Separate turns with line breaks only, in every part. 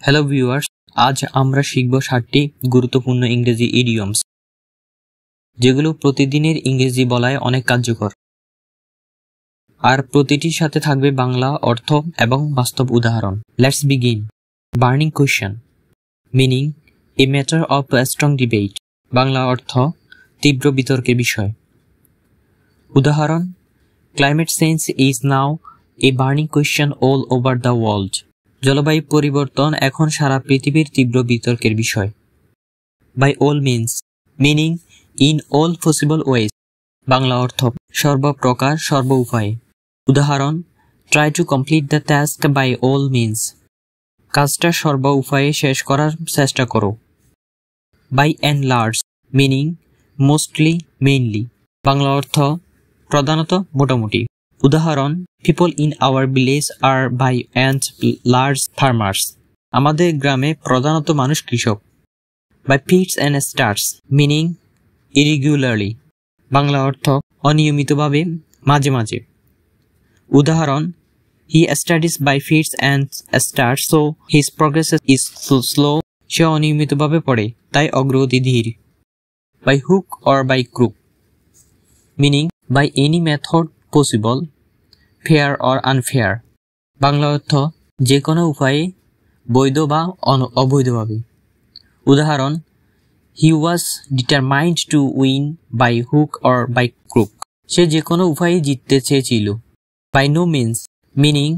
Hello viewers, আজ আমরা শিখব 7টি গুরুত্বপূর্ণ ইংরেজি ইডিয়মস, যেগুলো প্রতিদিনের ইংরেজি বলায় অনেক কার্যকর। আর প্রতিটির সাথে থাকবে বাংলা অর্থ এবং বাস্তব উদাহরণ। Let's begin. Burning question, meaning a matter of strong debate. Bangla অর্থ তীব্র বিতর্কের বিষয়। উদাহরণ, climate change is now a burning question all over the world. জলবায়ু পরিবর্তন এখন সারা পৃথিবীর তীব্র বিতর্কের বিষয়। By all means, meaning in all possible ways. Bangla অর্থ সর্বপ্রকার সর্ব উপায়ে। উদাহরণ, try to complete the task by all means. কাজটা সর্ব উপায়ে শেষ করার চেষ্টা করো। By and large, meaning mostly mainly. Bangla অর্থ প্রধানত মোটামুটি। উদাহরণ, people in our village are by and large farmers. আমাদের গ্রামে প্রধানত মানুষ কৃষক। By fits and starts, meaning irregularly. Bangla অর্থ অনিয়মিতভাবে, মাঝে মাঝে। উদাহরণ, he studies by fits and starts so his progress is slow. সে অনিয়মিতভাবে পড়ে, তাই অগ্রগতি ধীর। By hook or by crook, meaning by any method possible, fair or unfair. Bangla অর্থ যে কোনো উপায়ে, বৈধ বা অবৈধভাবে। উদাহরণ, he was determined to win by hook or by crook. সে যে কোনো উপায়ে জিততে চেয়েছিল। By no means, meaning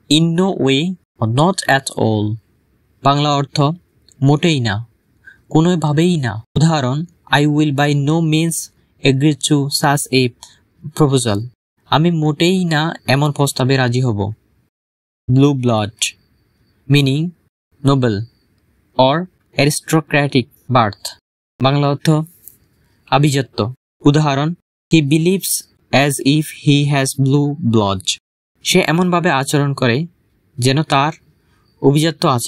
in no way or not at all. Bangla অর্থ মোটেই না, কোনোভাবেই না। উদাহরণ, I will by no means agree to such a proposal. আমি মোটেই না এমন প্রস্তাবে রাজি হব। Blue blood, meaning noble or aristocratic birth. Bangla অর্থ আভিজাত্য। উদাহরণ, he believes as if he has blue blood. সে এমনভাবে আচরণ করে যেন তার অভিজাত্য আছে।